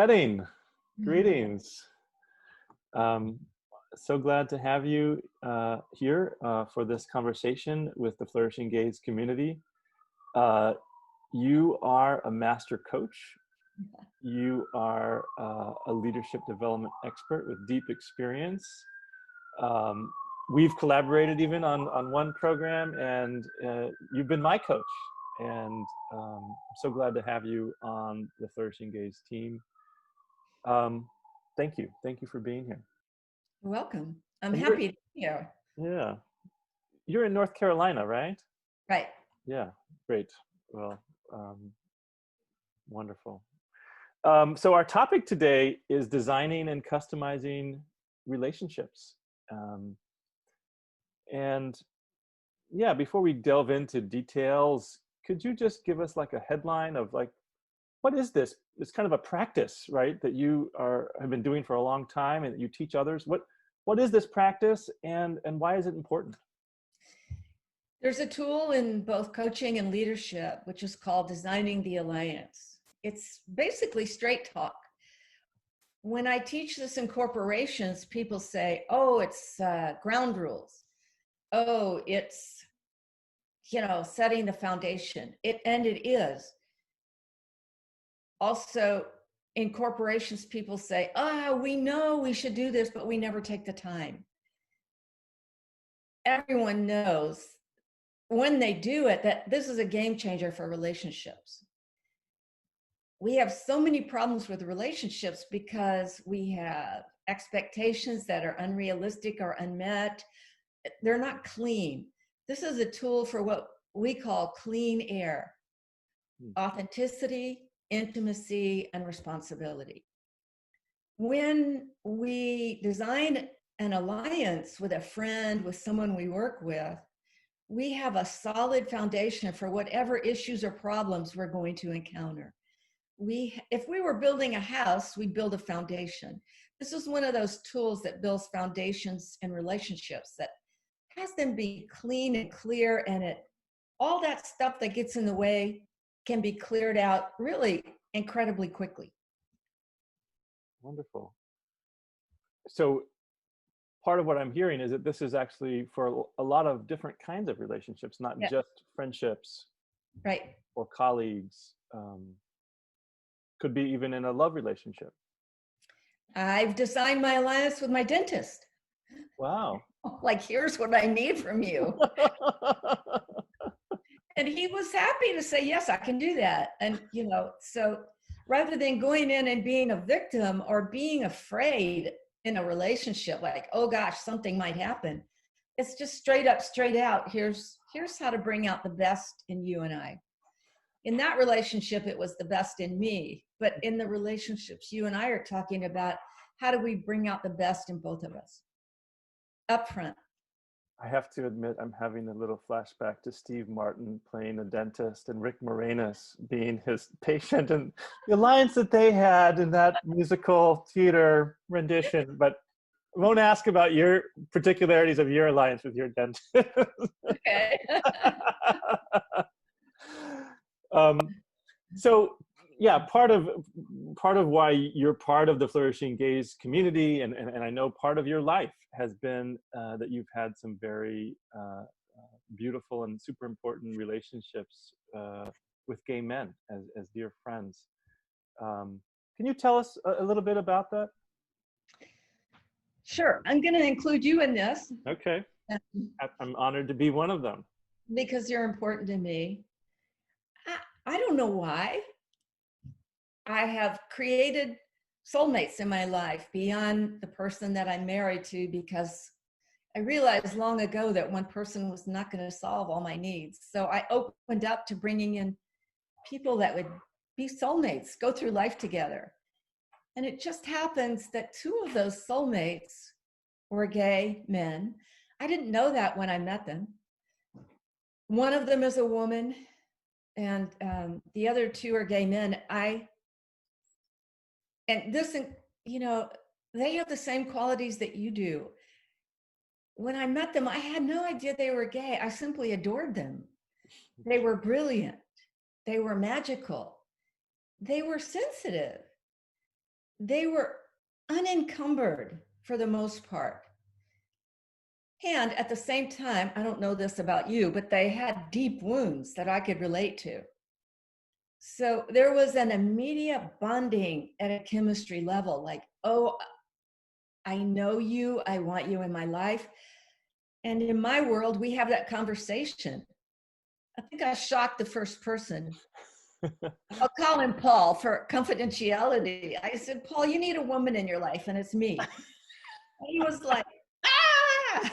wedding. Greetings. So glad to have you here for this conversation with the Flourishing Gays community. You are a master coach. You are a leadership development expert with deep experience. We've collaborated even on one program, and you've been my coach. And I'm so glad to have you on the Flourishing Gays team. Thank you. Thank you for being here. You're welcome. I'm happy to be here. Yeah. You're in North Carolina, right? Right. Yeah, great. Well, wonderful. So our topic today is designing and customizing relationships. And yeah, before we delve into details, could you just give us like a headline of like, what is this? It's kind of a practice, right? That you have been doing for a long time and that you teach others. What is this practice and why is it important? There's a tool in both coaching and leadership, which is called Designing the Alliance. It's basically straight talk. When I teach this in corporations, people say, oh, it's ground rules. Oh, it's, setting the foundation. And it is. Also, in corporations, people say, we know we should do this, but we never take the time. Everyone knows when they do it that this is a game changer for relationships. We have so many problems with relationships because we have expectations that are unrealistic or unmet. They're not clean. This is a tool for what we call clean air, authenticity, intimacy, and responsibility. When we design an alliance with a friend, with someone we work with, we have a solid foundation for whatever issues or problems we're going to encounter. If we were building a house, we'd build a foundation. This is one of those tools that builds foundations and relationships, that has them be clean and clear, and all that stuff that gets in the way can be cleared out really incredibly quickly. Wonderful. So part of what I'm hearing is that this is actually for a lot of different kinds of relationships, not just friendships, right, or colleagues. Could be even in a love relationship. I've designed my alliance with my dentist. Wow. Like, here's what I need from you. And he was happy to say, yes, I can do that. And, so rather than going in and being a victim or being afraid in a relationship, like, oh gosh, something might happen, it's just straight up, straight out. Here's how to bring out the best in you and I. In that relationship, it was the best in me. But in the relationships you and I are talking about, how do we bring out the best in both of us up front? I have to admit, I'm having a little flashback to Steve Martin playing a dentist and Rick Moranis being his patient, and the alliance that they had in that musical theater rendition. But I won't ask about your particularities of your alliance with your dentist. Okay. So yeah, part of why you're part of the Flourishing Gays community, and I know part of your life has been that you've had some very beautiful and super important relationships with gay men as dear friends. Can you tell us a little bit about that? Sure. I'm going to include you in this. Okay. I'm honored to be one of them. Because you're important to me. I don't know why. I have created soulmates in my life beyond the person that I'm married to, because I realized long ago that one person was not going to solve all my needs. So I opened up to bringing in people that would be soulmates, go through life together. And it just happens that two of those soulmates were gay men. I didn't know that when I met them. One of them is a woman, and the other two are gay men. They have the same qualities that you do. When I met them, I had no idea they were gay. I simply adored them. They were brilliant. They were magical. They were sensitive. they were unencumbered for the most part. And at the same time, I don't know this about you, but they had deep wounds that I could relate to. So there was an immediate bonding at a chemistry level, like, oh, I know you, I want you in my life. And in my world, we have that conversation. I think I shocked the first person. I'll call him Paul for confidentiality. I said, Paul, you need a woman in your life, and it's me. And he was like, ah!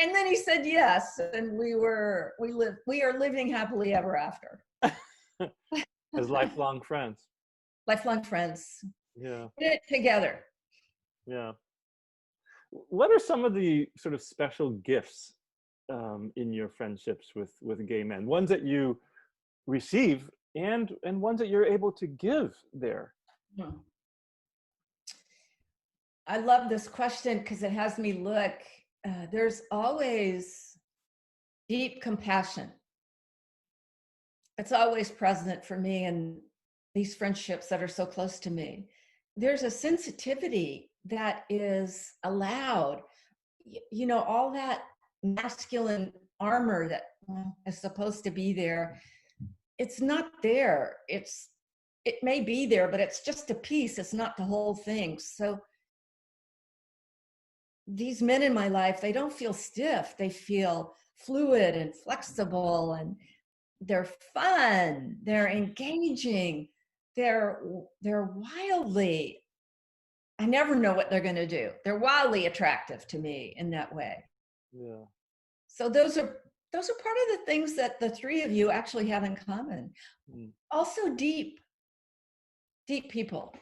And then he said yes, and we are living happily ever after. As lifelong friends. Lifelong friends. Yeah. Did it together. Yeah. What are some of the sort of special gifts in your friendships with gay men? Ones that you receive and ones that you're able to give there? I love this question because it has me look. There's always deep compassion. It's always present for me in these friendships that are so close to me. There's a sensitivity that is allowed. You know, all that masculine armor that is supposed to be there, it's not there. It may be there, but it's just a piece. It's not the whole thing. So these men in my life, they don't feel stiff. They feel fluid and flexible, and they're fun. They're engaging. They're wildly, I never know what they're going to do. They're wildly attractive to me in that way. Yeah. So those are part of the things that the three of you actually have in common. Also deep people.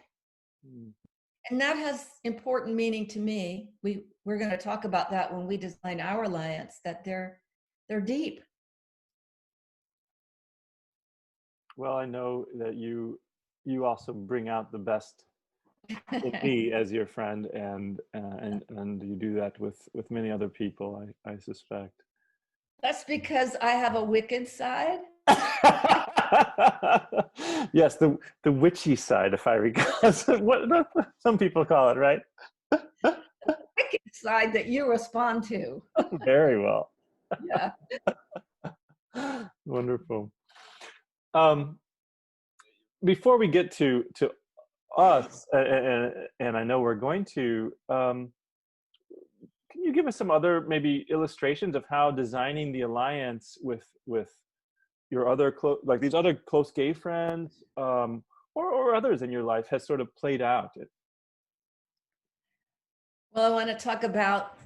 And that has important meaning to me. We're going to talk about that when we design our alliance, that they're deep. Well, I know that you also bring out the best in me as your friend, and you do that with many other people, I suspect. That's because I have a wicked side. Yes, the witchy side, if I recall. What some people call it, right? The wicked side that you respond to. Very well. Yeah. Wonderful. Before we get to us, and I know we're going to, can you give us some other maybe illustrations of how designing the alliance with your other like these other close gay friends, or others in your life has sort of played out? Well, I want to talk about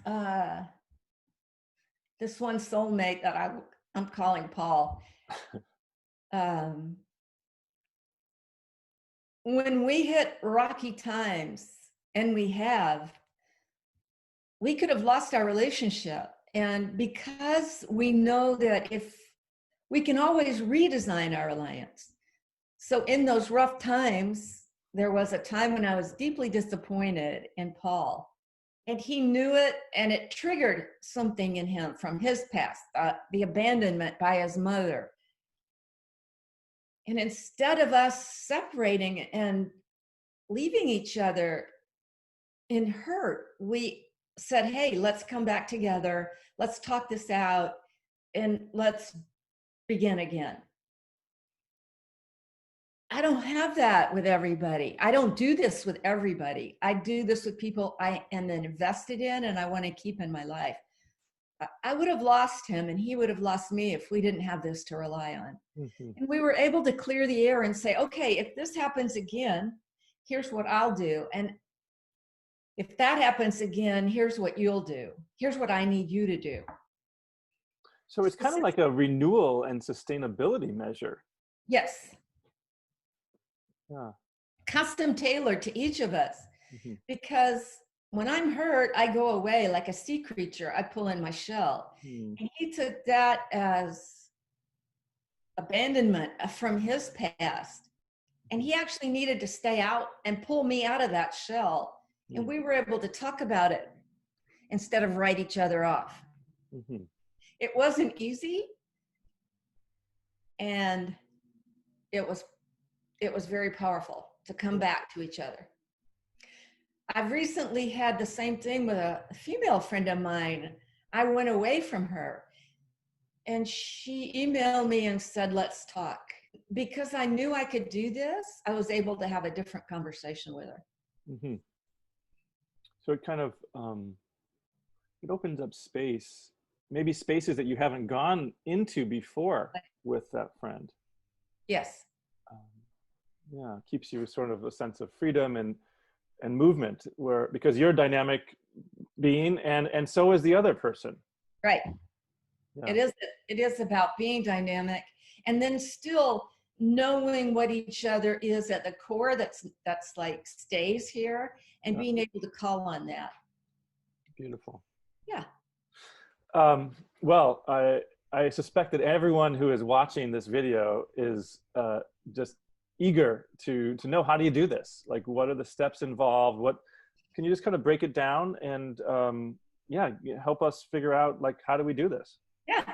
this one soulmate that I'm calling Paul. When we hit rocky times, and we could have lost our relationship. And because we know that if we can always redesign our alliance. So in those rough times, there was a time when I was deeply disappointed in Paul. And he knew it, and it triggered something in him from his past, the abandonment by his mother. And instead of us separating and leaving each other in hurt, we said, hey, let's come back together. Let's talk this out, and let's begin again. I don't have that with everybody. I don't do this with everybody. I do this with people I am invested in and I want to keep in my life. I would have lost him, and he would have lost me if we didn't have this to rely on. And we were able to clear the air and say, okay, if this happens again, here's what I'll do. And if that happens again, here's what you'll do. Here's what I need you to do. So it's kind of like a renewal and sustainability measure. Yes. Yeah. Custom tailored to each of us. Because when I'm hurt, I go away like a sea creature. I pull in my shell. And he took that as abandonment from his past. And he actually needed to stay out and pull me out of that shell. And we were able to talk about it instead of write each other off. It wasn't easy. And it was it was very powerful to come back to each other. I've recently had the same thing with a female friend of mine. I went away from her and she emailed me and said, let's talk. Because I knew I could do this, I was able to have a different conversation with her. Mm-hmm. So it kind of, it opens up space, maybe spaces that you haven't gone into before with that friend. Yes. Yeah, keeps you sort of a sense of freedom and movement, where because you're a dynamic being and so is the other person. Right. Yeah. It is about being dynamic and then still knowing what each other is at the core that's like stays here and being able to call on that. Beautiful. Yeah. Well, I suspect that everyone who is watching this video is just eager to know, how do you do this? Like, what are the steps involved? What can you just kind of break it down and yeah, help us figure out, like, how do we do this? Yeah.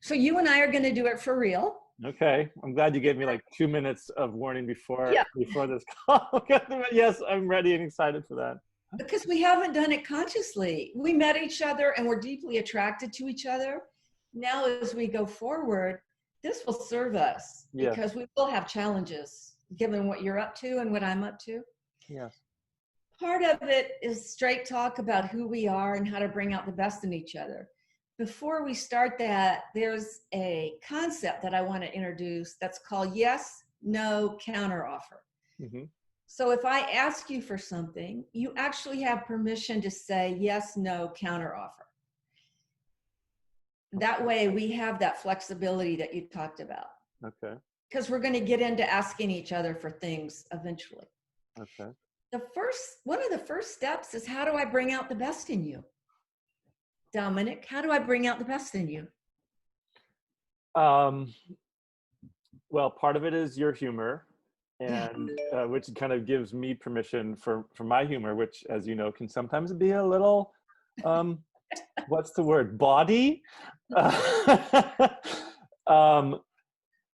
So you and I are going to do it for real. Okay. I'm glad you gave me like 2 minutes of warning before this call. Yes, I'm ready and excited for that. Because we haven't done it consciously. We met each other and we're deeply attracted to each other. Now, as we go forward, this will serve us because we will have challenges given what you're up to and what I'm up to. Yes. Part of it is straight talk about who we are and how to bring out the best in each other. Before we start that, there's a concept that I want to introduce that's called yes, no, counteroffer. Mm-hmm. So if I ask you for something, you actually have permission to say yes, no, counteroffer. That way we have that flexibility that you talked about. Okay. Because we're going to get into asking each other for things eventually. Okay. One of the first steps is, how do I bring out the best in you? Dominic, how do I bring out the best in you? Well, part of it is your humor, and which kind of gives me permission for my humor, which, as you know, can sometimes be a little what's the word, bawdy.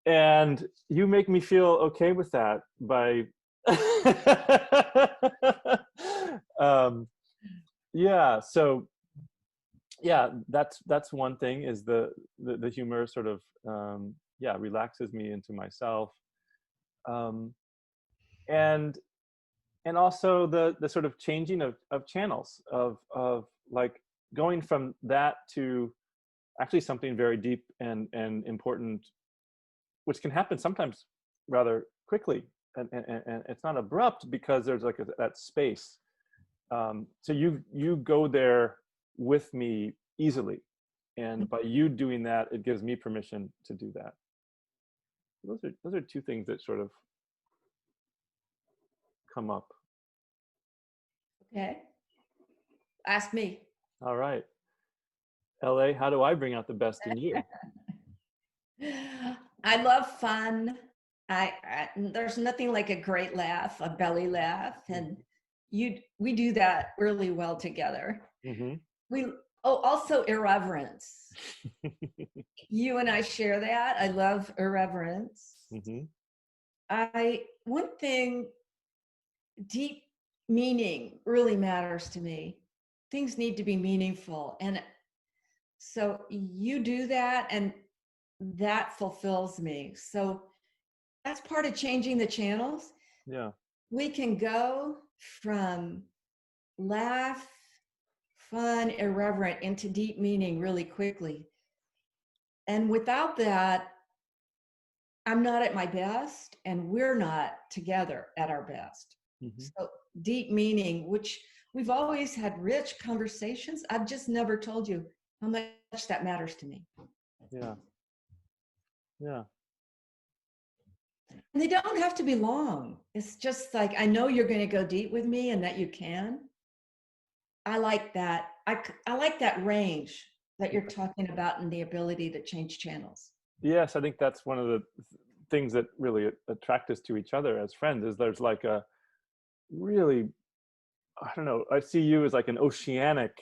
And you make me feel okay with that by yeah, so yeah, that's one thing, is the humor sort of yeah, relaxes me into myself. And also the sort of changing of channels of like going from that to actually something very deep and important, which can happen sometimes rather quickly, and it's not abrupt because there's like that space. So you go there with me easily, and by you doing that, it gives me permission to do that. Those are two things that sort of come up. Okay. Ask me. All right. LA, how do I bring out the best in you? I love fun. There's nothing like a great laugh, a belly laugh, and we do that really well together. Mm-hmm. Also irreverence. You and I share that. I love irreverence. Mm-hmm. One thing, deep meaning really matters to me. Things need to be meaningful, and so you do that, and that fulfills me. So that's part of changing the channels. Yeah. We can go from laugh, fun, irreverent into deep meaning really quickly. And without that, I'm not at my best, and we're not together at our best. Mm-hmm. So deep meaning, which we've always had rich conversations. I've just never told you how much that matters to me. Yeah. Yeah. And they don't have to be long. It's just like, I know you're going to go deep with me and that you can. I like that. I like that range that you're talking about and the ability to change channels. Yes, I think that's one of the things that really attract us to each other as friends, is there's like a really, I don't know, I see you as like an oceanic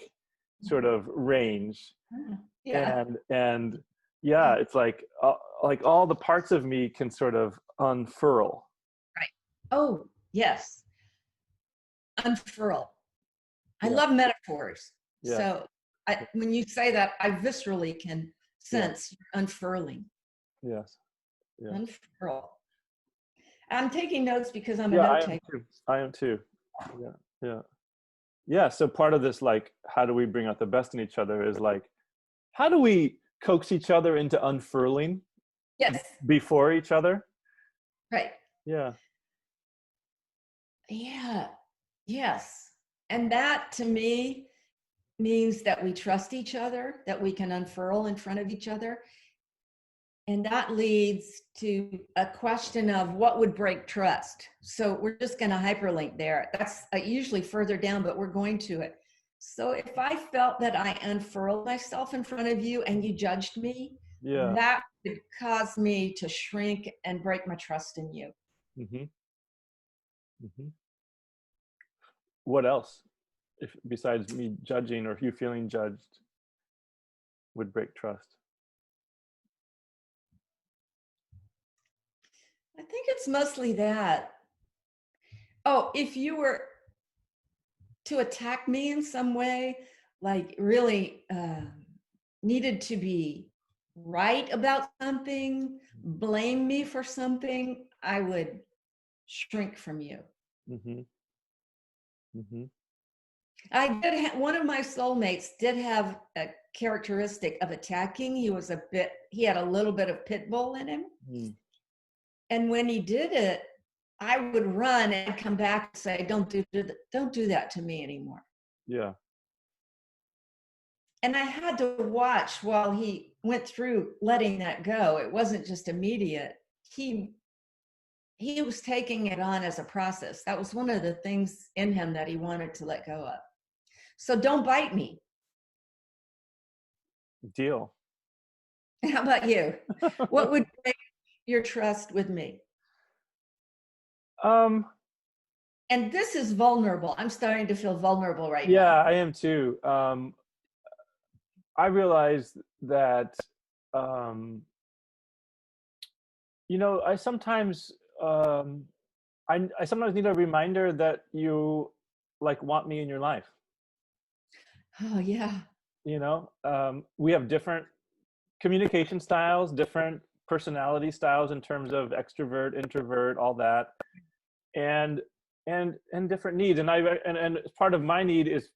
sort of range. Yeah. And yeah, it's like all the parts of me can sort of unfurl Oh, yes. Unfurl. I Yeah. love metaphors. Yes. So when you say that, I viscerally can Yeah. sense unfurling. Yes. Yes. Unfurl. I'm taking notes because I'm a Yeah, note I am taker. too. I am too. Yeah. Yeah. Yeah. So part of this, like, how do we bring out the best in each other is like, how do we coax each other into unfurling Yes, before each other? right. Yeah. Yeah, yes. And that to me means that we trust each other, that we can unfurl in front of each other. And that leads to a question of what would break trust. So we're just going to hyperlink there. That's usually further down, but we're going to it. So if I felt that I unfurled myself in front of you and you judged me, Yeah. that would cause me to shrink and break my trust in you. Mm-hmm. Mm-hmm. What else, if besides me judging or you feeling judged, would break trust? I think it's mostly that. Oh, if you were to attack me in some way, like really needed to be right about something, blame me for something, I would shrink from you. Mm-hmm. Mm-hmm. I did one of my soulmates did have a characteristic of attacking. He had a little bit of pit bull in him. Mm. And when he did it, I would run and come back and say, don't do that to me anymore. Yeah. And I had to watch while he went through letting that go. It wasn't just immediate. He was taking it on as a process. That was one of the things in him that he wanted to let go of. So don't bite me. Deal. How about you? What would break your trust with me? um And this is vulnerable. I'm starting to feel vulnerable right now. yeah, I am too. I realized that um I sometimes um I sometimes need a reminder that you like want me in your life. Oh, yeah. We have different communication styles, different personality styles in terms of extrovert, introvert, all that, and and different needs. And part of my need is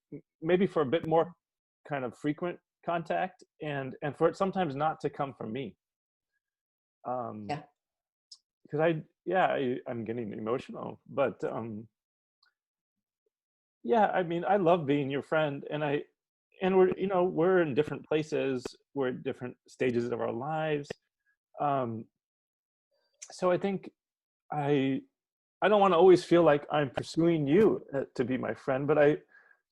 maybe for a bit more kind of frequent contact, and for it sometimes not to come from me. Um, Yeah. because I'm getting emotional, but yeah, I mean, I love being your friend, and we're in different places, we're at different stages of our lives. Um, so I think I I don't want to always feel like I'm pursuing you to be my friend, but it's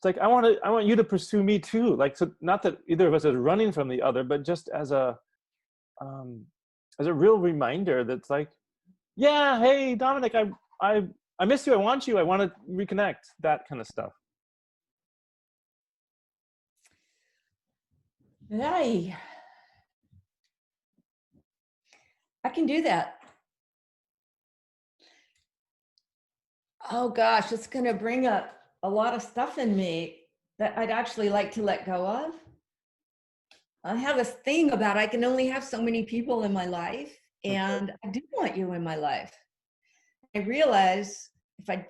like I want you to pursue me too. Like, so not that either of us is running from the other, but just um, as a real reminder that's like, yeah, hey Dominic, I I miss you. I want you. I want to reconnect. That kind of stuff. Hey, I can do that. Oh gosh, it's going to bring up a lot of stuff in me that I'd actually like to let go of. I have this thing about I can only have so many people in my life, Okay. and I do want you in my life. I realize if I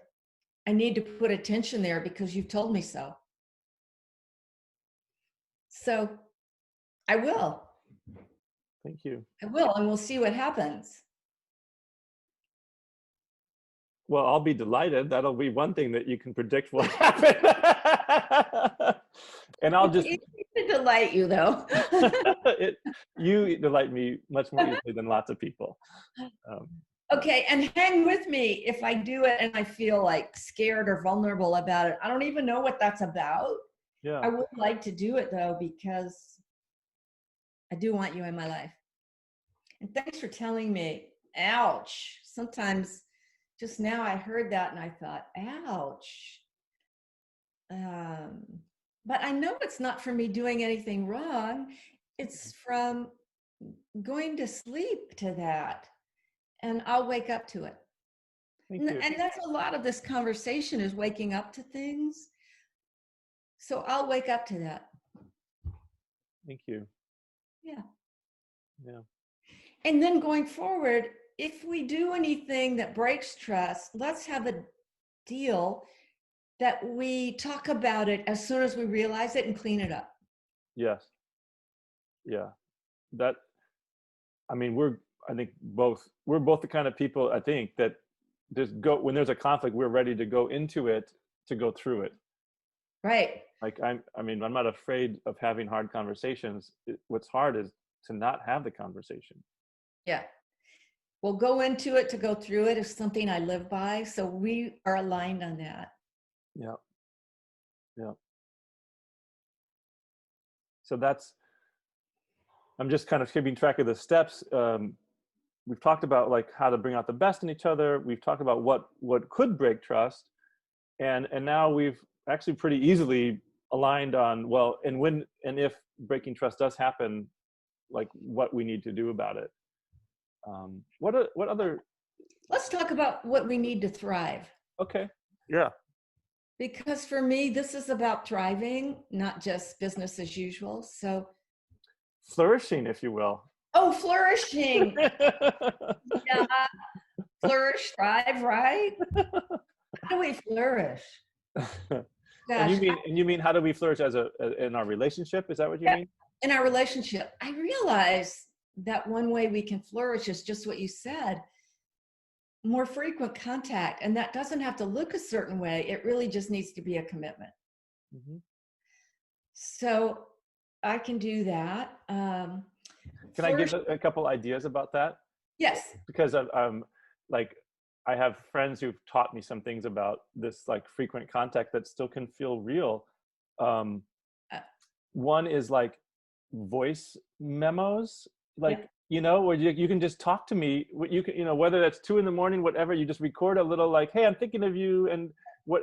need to put attention there because you've told me so. So I will. Thank you. I will, and we'll see what happens. Well, I'll be delighted. That'll be one thing that you can predict will happen. And I'll just It's to delight you, though. you delight me much more easily than lots of people. Um, Okay, and hang with me if I do it and I feel like scared or vulnerable about it. I don't even know what that's about. yeah. I would like to do it though, because I do want you in my life. And thanks for telling me. Ouch. Sometimes just now I heard that and I thought, ouch. Um, but I know it's not from me doing anything wrong. It's from going to sleep to that. And I'll wake up to it. Thank you. And that's a lot of this conversation is waking up to things. So I'll wake up to that. Thank you. Yeah. Yeah. And then going forward, if we do anything that breaks trust, let's have a deal that we talk about it as soon as we realize it and clean it up. Yes. Yeah. That, I mean, I think we're both the kind of people, I think, that when there's a conflict, we're ready to go into it, to go through it. Right. Like, I'm not afraid of having hard conversations. What's hard is to not have the conversation. Yeah. We'll go into it to go through it is something I live by. So we are aligned on that. Yeah. Yeah. So I'm just kind of keeping track of the steps. We've talked about like how to bring out the best in each other. We've talked about what could break trust. And now we've actually pretty easily aligned on, well, and if breaking trust does happen, like what we need to do about it. What other? Let's talk about what we need to thrive. Okay. Yeah. Because for me, this is about thriving, not just business as usual. So Flourishing, if you will. oh, flourishing. Yeah. Flourish, thrive, right? How do we flourish? Gosh, And you mean how do we flourish in our relationship? Is that what you mean? In our relationship, I realize that one way we can flourish is just what you said, more frequent contact. And that doesn't have to look a certain way. It really just needs to be a commitment. Mm-hmm. So I can do that. Can I give a couple ideas about that? Yes. Because like I have friends who've taught me some things about this like frequent contact that still can feel real. One is like voice memos, like, where you can just talk to me. You can, whether that's 2 a.m, whatever, you just record a little like, hey, I'm thinking of you, and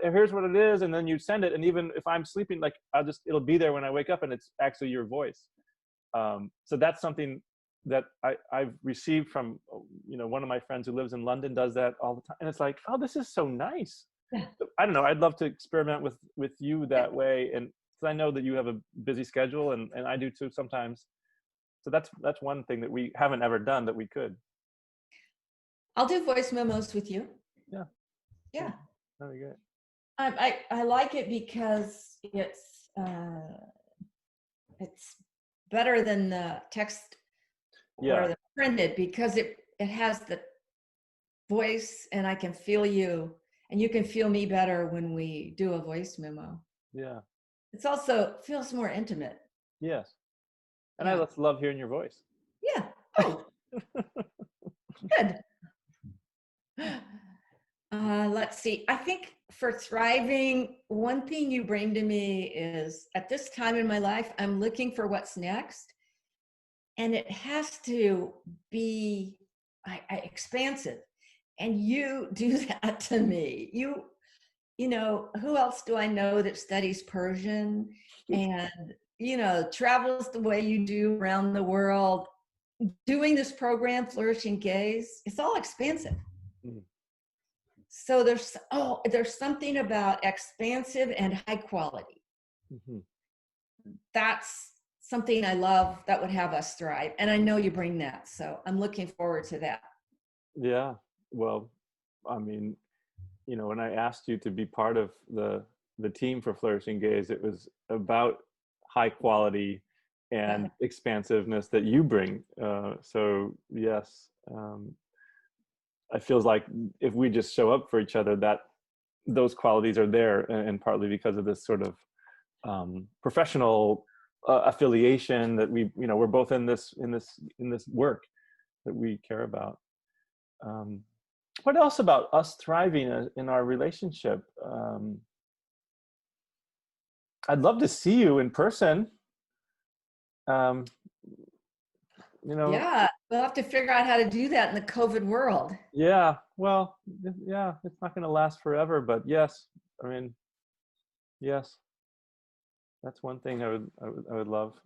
here's what it is, and then you send it. And even if I'm sleeping, like it'll be there when I wake up, and it's actually your voice. So that's something that I've received from, one of my friends who lives in London does that all the time. And it's like, oh, this is so nice. Yeah. I don't know. I'd love to experiment with you that way. And I know that you have a busy schedule, and I do too sometimes. So that's one thing that we haven't ever done that we could. I'll do voice memos with you. Yeah. Yeah. Very good. I like it because it's better than the text or the printed, because it has the voice, and I can feel you, and you can feel me better when we do a voice memo. Yeah. It's also feels more intimate. Yes. And I just love hearing your voice. Yeah. Oh, good. Let's see. I think for thriving, one thing you bring to me is, at this time in my life, I'm looking for what's next. And it has to be expansive. And you do that to me. Who else do I know that studies Persian and, travels the way you do around the world, doing this program, Flourishing Gays? It's all expansive. Mm. So there's something about expansive and high quality. Mm-hmm. That's something I love that would have us thrive. And I know you bring that. So I'm looking forward to that. Yeah. Well, I mean, when I asked you to be part of the team for Flourishing Gays, it was about high quality and expansiveness that you bring. So yes, it feels like if we just show up for each other, that those qualities are there, and partly because of this sort of professional affiliation that we're both in this work that we care about. What else about us thriving in our relationship? I'd love to see you in person. Yeah, we'll have to figure out how to do that in the COVID world. Yeah, well, yeah, it's not going to last forever, but yes, yes, that's one thing I would love.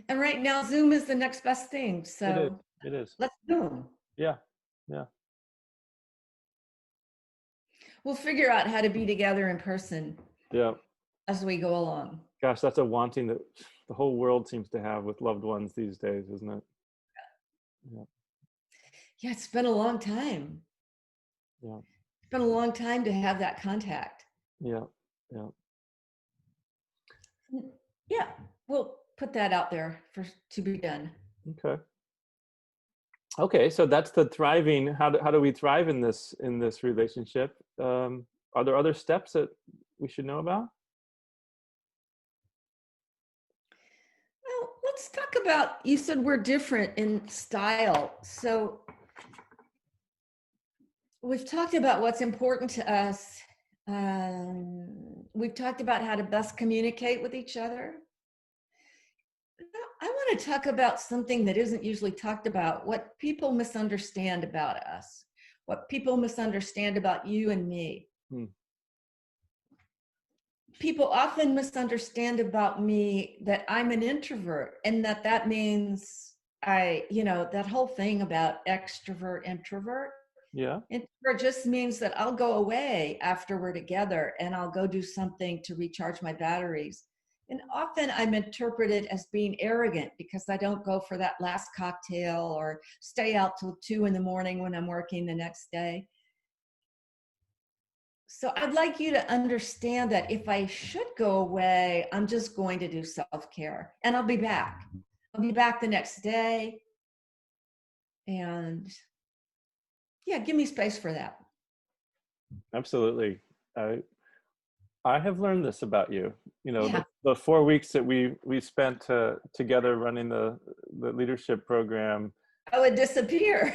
And right now, Zoom is the next best thing. So it is. Let's Zoom. Yeah, Yeah. We'll figure out how to be together in person Yeah. as we go along. Gosh, that's a wanting that the whole world seems to have with loved ones these days, isn't it? Yeah. Yeah, it's been a long time. Yeah. It's been a long time to have that contact. Yeah. Yeah. Yeah, we'll put that out there for to be done. Okay. Okay. So that's the thriving. How do we thrive in this relationship? Are there other steps that we should know about? Well, let's talk about, you said we're different in style. So we've talked about what's important to us. We've talked about how to best communicate with each other. I want to talk about something that isn't usually talked about, what people misunderstand about us, what people misunderstand about you and me. Hmm. People often misunderstand about me that I'm an introvert, and that means that whole thing about extrovert, introvert. Yeah. Introvert just means that I'll go away after we're together and I'll go do something to recharge my batteries. And often I'm interpreted as being arrogant because I don't go for that last cocktail or stay out till 2 a.m. when I'm working the next day. So I'd like you to understand that if I should go away, I'm just going to do self-care and I'll be back. I'll be back the next day. And yeah, give me space for that. Absolutely. I have learned this about you. You know, Yeah. the 4 weeks that we spent together running the leadership program. I would disappear.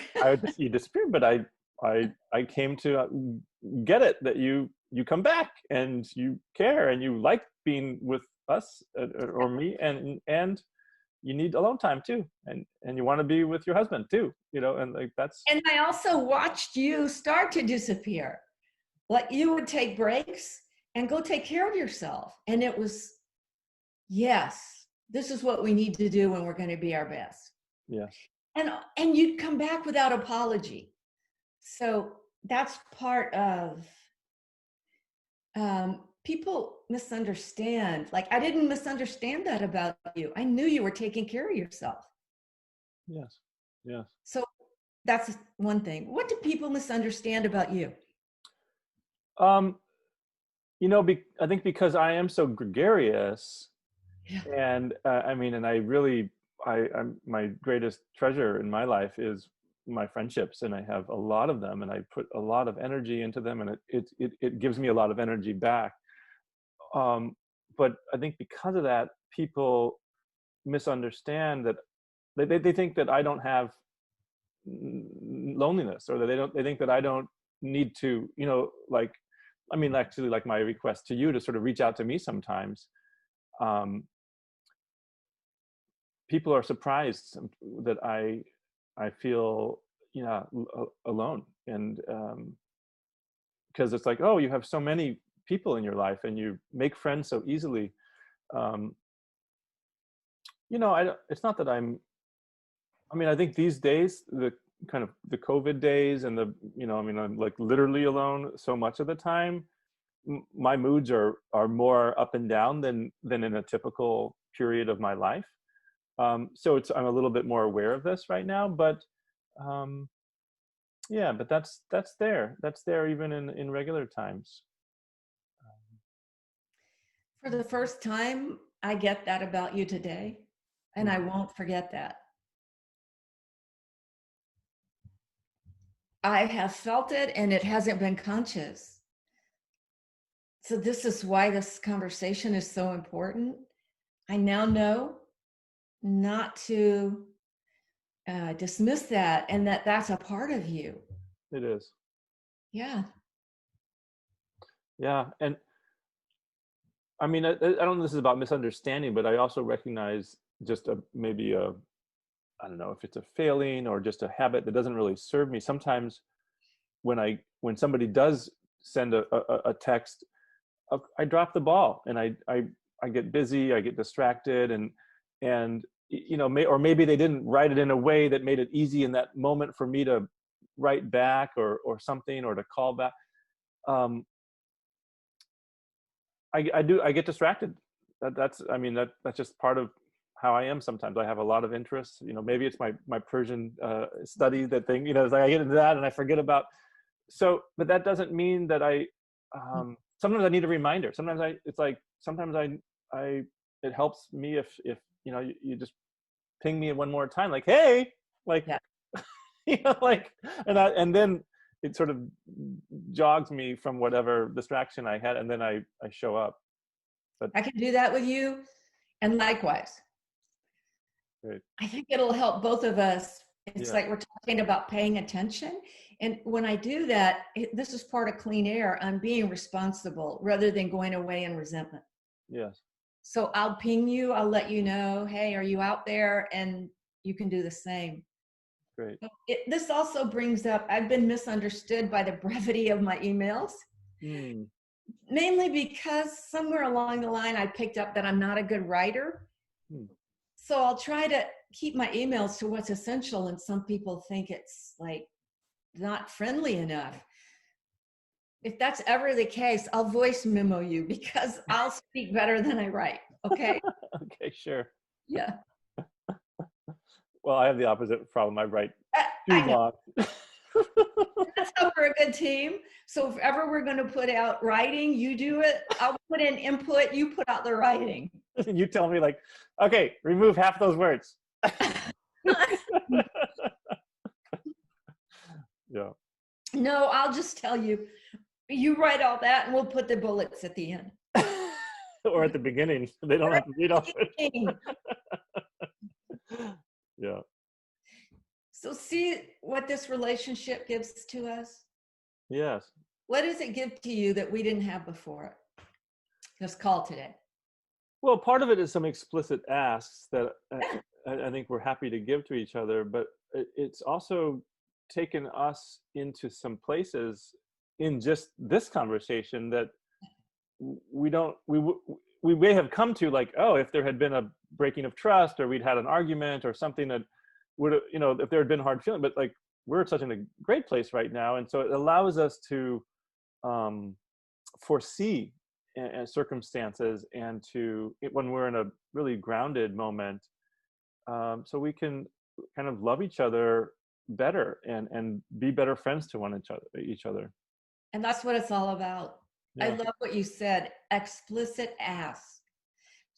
You disappeared, but I came to get it that you come back and you care and you like being with us or me, and you need alone time too, and you want to be with your husband too, you know, and like that's. And I also watched you start to disappear. Like you would take breaks and go take care of yourself. And it was, yes, this is what we need to do when we're going to be our best. Yes. And you'd come back without apology. So that's part of people misunderstand. Like I didn't misunderstand that about you. I knew you were taking care of yourself. Yes. Yes. So that's one thing. What do people misunderstand about you? You know, I think because I am so gregarious, Yeah. and I mean, and I really, I'm my greatest treasure in my life is my friendships, and I have a lot of them, and I put a lot of energy into them, and it gives me a lot of energy back. But I think because of that, people misunderstand that they think that I don't have loneliness, or that they think that I don't need to, you know, like, I mean, actually, like my request to you to sort of reach out to me sometimes. People are surprised that I feel, yeah, alone, and because it's like, oh, you have so many people in your life and you make friends so easily. um you know, it's not that I mean, I think these days, the kind of the COVID days and you know, I mean, I'm like literally alone so much of the time. My moods are more up and down than in a typical period of my life. So I'm a little bit more aware of this right now, but um, yeah, but that's there even in regular times. For the first time, I get that about you today, and I won't forget that. I have felt it and it hasn't been conscious. So this is why this conversation is so important. I now know not to dismiss that, and that's a part of you. It is. Yeah. Yeah, and I mean, I don't know if this is about misunderstanding, but I also recognize just maybe I don't know if it's a failing or just a habit that doesn't really serve me. Sometimes when somebody does send a text, I drop the ball, and I get busy, I get distracted, and you know, or maybe they didn't write it in a way that made it easy in that moment for me to write back or something, or to call back. I get distracted. That's just part of how I am sometimes. I have a lot of interests. Maybe it's my Persian study, that thing. It's like I get into that and I forget about. So, but that doesn't mean that sometimes I need a reminder. Sometimes it helps me if you just ping me one more time, like, hey, like, Yeah. like, and then it sort of jogs me from whatever distraction I had, and then I show up. But I can do that with you, and likewise. Great. I think it'll help both of us. It's Yeah. like we're talking about paying attention. And when I do that, this is part of clean air. I'm being responsible rather than going away in resentment. Yes. So I'll ping you. I'll let you know, hey, are you out there? And you can do the same. Great. This also brings up, I've been misunderstood by the brevity of my emails. Mainly because somewhere along the line, I picked up that I'm not a good writer. So I'll try to keep my emails to what's essential. And some people think it's like not friendly enough. If that's ever the case, I'll voice memo you, because I'll speak better than I write. Okay. Okay, sure. Yeah. Well, I have the opposite problem. I write too I know. long. That's how we're a good team. So if ever we're going to put out writing, you do it. I'll put in input. You put out the writing. You tell me, like, okay, remove half those words. Yeah. No, I'll just tell you. You write all that, and we'll put the bullets at the end. Or at the beginning. They don't have to read all it. Yeah. So see what this relationship gives to us? Yes. What does it give to you that we didn't have before? This call today. Well, part of it is some explicit asks that I think we're happy to give to each other, but it's also taken us into some places in just this conversation that we may have come to, like, oh, if there had been a breaking of trust, or we'd had an argument or something that would have, if there had been hard feeling, but like, we're such in a great place right now. And so it allows us to foresee circumstances, and when we're in a really grounded moment, so we can kind of love each other better and be better friends to each other. And that's what it's all about. Yeah. I love what you said, explicit ask.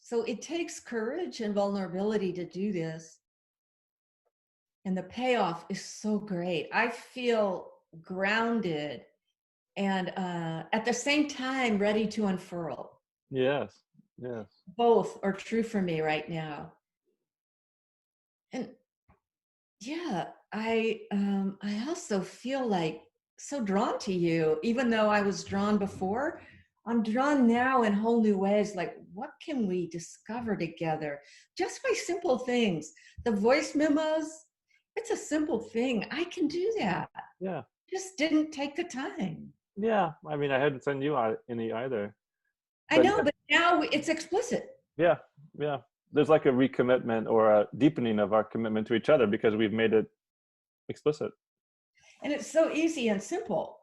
So it takes courage and vulnerability to do this. And the payoff is so great. I feel grounded and at the same time ready to unfurl. Yes. Yes. Both are true for me right now. And yeah, I also feel like so drawn to you, even though I was drawn before. I'm drawn now in whole new ways. Like, what can we discover together just by simple things? The voice memos, it's a simple thing. I can do that. Yeah. Just didn't take the time. Yeah. I mean, I hadn't sent you any either. I know, but now it's explicit. Yeah. Yeah. There's like a recommitment or a deepening of our commitment to each other because we've made it explicit. And it's so easy and simple.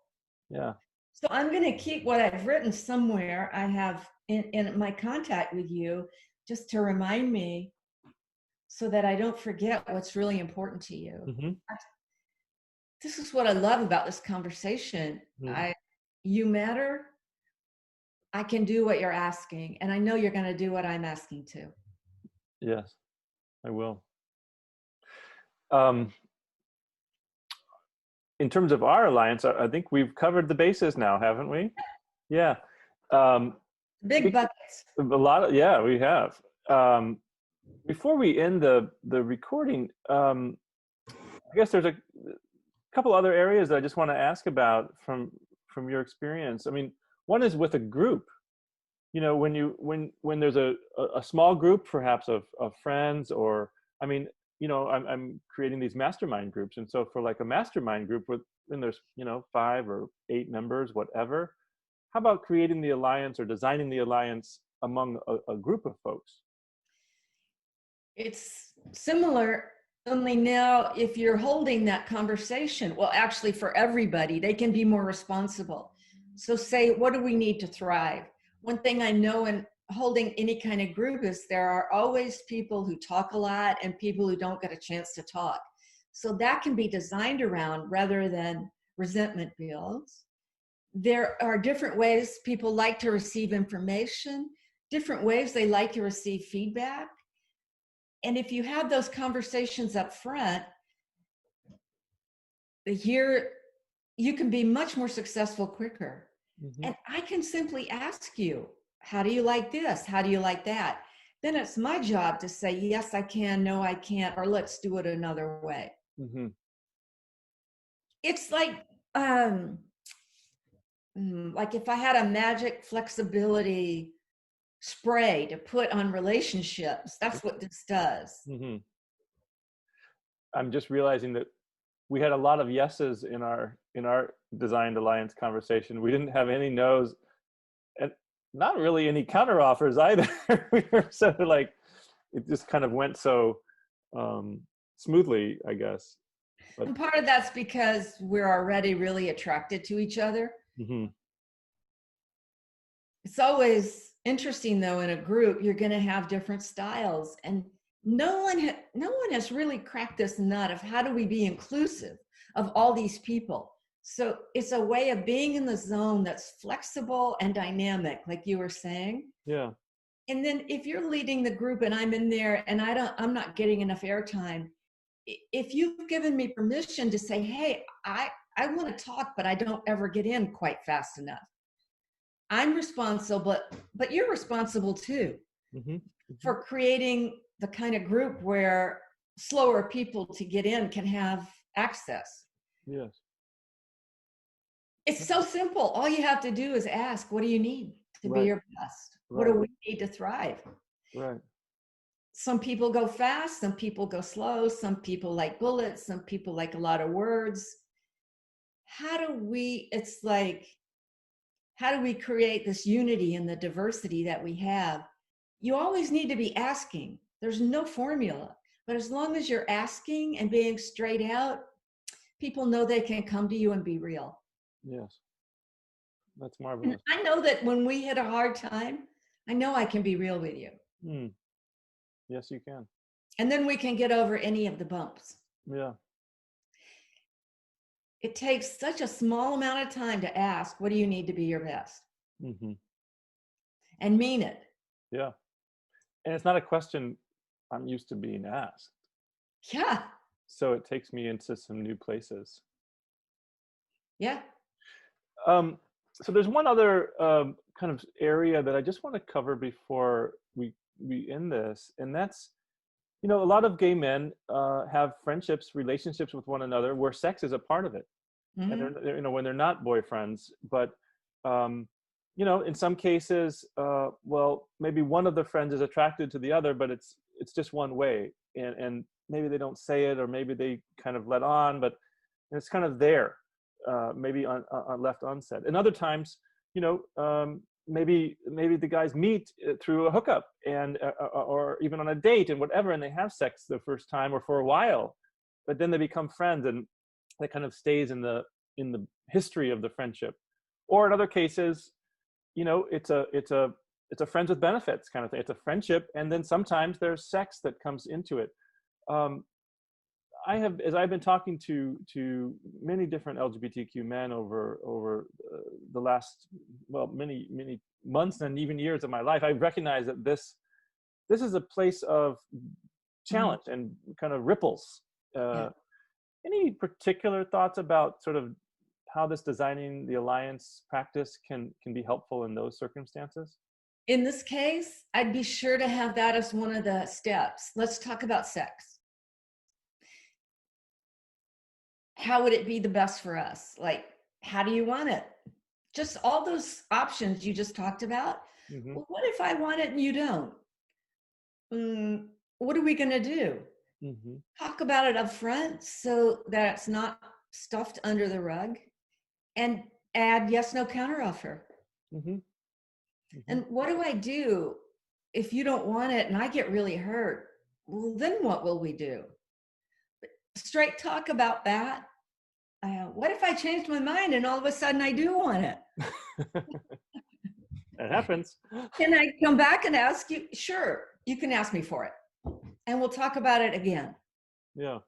Yeah. So I'm going to keep what I've written somewhere. I have in my contact with you, just to remind me, so that I don't forget what's really important to you. Mm-hmm. This is what I love about this conversation. Mm-hmm. You matter. I can do what you're asking, and I know you're going to do what I'm asking to. Yes, I will. In terms of our alliance, I think we've covered the bases now, haven't we? Yeah. Big buckets. A lot of, yeah, we have. Before we end the recording, I guess there's a couple other areas that I just want to ask about from your experience. I mean, one is with a group. When there's a small group, perhaps of friends, or I mean, I'm creating these mastermind groups, and so for like a mastermind group when there's 5 or 8 members, whatever. How about creating the alliance or designing the alliance among a group of folks? It's similar. Only now, if you're holding that conversation, well, actually, for everybody, they can be more responsible. So, say, what do we need to thrive? One thing I know in holding any kind of group is there are always people who talk a lot and people who don't get a chance to talk. So, that can be designed around rather than resentment builds. There are different ways people like to receive information, different ways they like to receive feedback. And if you have those conversations up front, you can be much more successful quicker. Mm-hmm. And I can simply ask you, how do you like this? How do you like that? Then it's my job to say, yes, I can, no, I can't, or let's do it another way. Mm-hmm. It's like if I had a magic flexibility spray to put on relationships, that's what this does. Mm-hmm. I'm just realizing that we had a lot of yeses in our designed alliance conversation. We didn't have any no's, and not really any counteroffers either. We were sort of like, it just kind of went so smoothly, I guess. But, and part of that's because we're already really attracted to each other. mm-hmm. It's always interesting, though, in a group, you're going to have different styles, and no one has really cracked this nut of how do we be inclusive of all these people. So it's a way of being in the zone that's flexible and dynamic, like you were saying. Yeah. And then if you're leading the group and I'm in there and I'm not getting enough airtime, if you've given me permission to say, hey, I want to talk, but I don't ever get in quite fast enough, I'm responsible, but you're responsible too, Mm-hmm. for creating the kind of group where slower people to get in can have access. Yes. It's so simple. All you have to do is ask, what do you need to be your best? What do we need to thrive? Right. Some people go fast, some people go slow, some people like bullets, some people like a lot of words. How do we create this unity in the diversity that we have? You always need to be asking. There's no formula, but as long as you're asking and being straight out, people know they can come to you and be real. Yes. That's marvelous. And I know that when we hit a hard time, I know I can be real with you. Mm. Yes, you can. And then we can get over any of the bumps. Yeah. It takes such a small amount of time to ask, what do you need to be your best? Mm-hmm. And mean it. Yeah. And it's not a question I'm used to being asked. Yeah. So it takes me into some new places. Yeah. So there's one other kind of area that I just want to cover before we end this, and that's, a lot of gay men have friendships, relationships with one another where sex is a part of it, Mm-hmm. and they're when they're not boyfriends, but in some cases, well, maybe one of the friends is attracted to the other, but it's just one way, and maybe they don't say it, or maybe they kind of let on, but it's kind of there. Maybe on left unsaid. And other times, maybe the guys meet through a hookup and or even on a date and whatever, and they have sex the first time or for a while, but then they become friends, and that kind of stays in the history of the friendship. Or in other cases, it's a friends with benefits kind of thing. It's a friendship, and then sometimes there's sex that comes into it. As I've been talking to many different LGBTQ men over the last, many months and even years of my life, I recognize that this is a place of challenge and kind of ripples. Any particular thoughts about sort of how this designing the alliance practice can be helpful in those circumstances? In this case, I'd be sure to have that as one of the steps. Let's talk about sex. How would it be the best for us? Like, how do you want it? Just all those options you just talked about. Mm-hmm. Well, what if I want it and you don't? What are we going to do? Mm-hmm. Talk about it up front so that it's not stuffed under the rug, and add yes, no counteroffer. Mm-hmm. Mm-hmm. And what do I do if you don't want it and I get really hurt? Well, then what will we do? straight talk about that. What if I changed my mind and all of a sudden I do want it? It happens. Can I come back and ask you? Sure, you can ask me for it. And we'll talk about it again. Yeah.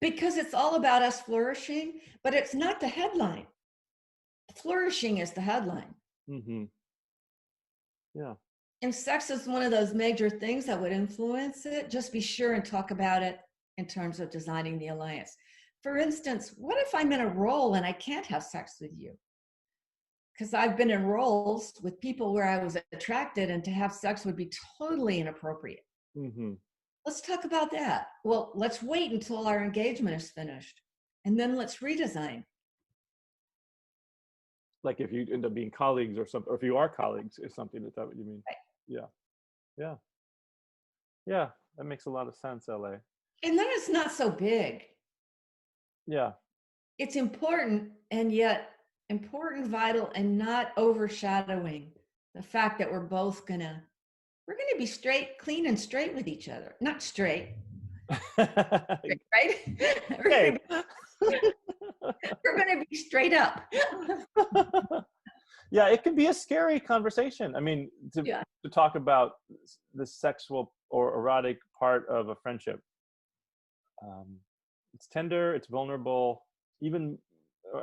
Because it's all about us flourishing, but it's not the headline. Flourishing is the headline. Mm-hmm. Yeah. And sex is one of those major things that would influence it. Just be sure and talk about it in terms of designing the alliance. For instance, what if I'm in a role and I can't have sex with you? Because I've been in roles with people where I was attracted, and to have sex would be totally inappropriate. Mm-hmm. Let's talk about that. Well, let's wait until our engagement is finished, and then let's redesign. Like if you end up being colleagues or something, or if you are colleagues, is something, is that what you mean? Right. Yeah. Yeah. Yeah. That makes a lot of sense, LA. And then it's not so big. Yeah. It's important, and yet important, vital, and not overshadowing the fact that we're gonna be straight, clean and straight with each other. Not straight, right? Okay. We're gonna be straight up. Yeah, it can be a scary conversation. I mean, to talk about the sexual or erotic part of a friendship. It's tender, it's vulnerable, even,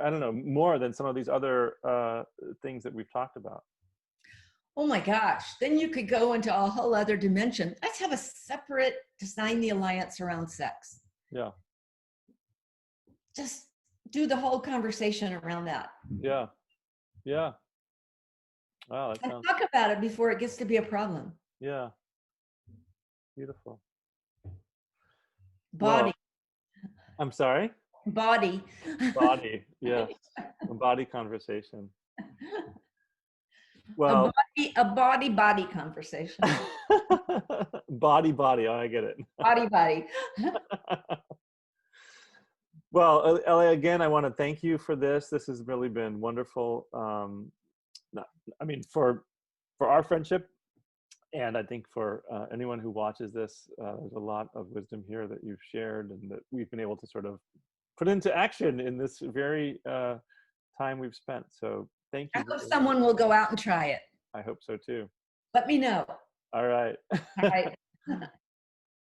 I don't know, more than some of these other things that we've talked about. Oh my gosh, then you could go into a whole other dimension. Let's have a separate design the alliance around sex. Yeah. Just do the whole conversation around that. Yeah. Yeah. Wow, that sounds... Talk about it before it gets to be a problem. Yeah. Beautiful. Body. Well, I'm sorry? Body. Body, yes. A body conversation. Well, a body conversation. Body. Oh, I get it. Body. Well, Ellie, again, I want to thank you for this. This has really been wonderful. I mean, for our friendship, and I think for anyone who watches this, there's a lot of wisdom here that you've shared and that we've been able to sort of put into action in this very time we've spent. So thank you. I hope someone will go out and try it. I hope so too. Let me know. All right. All right.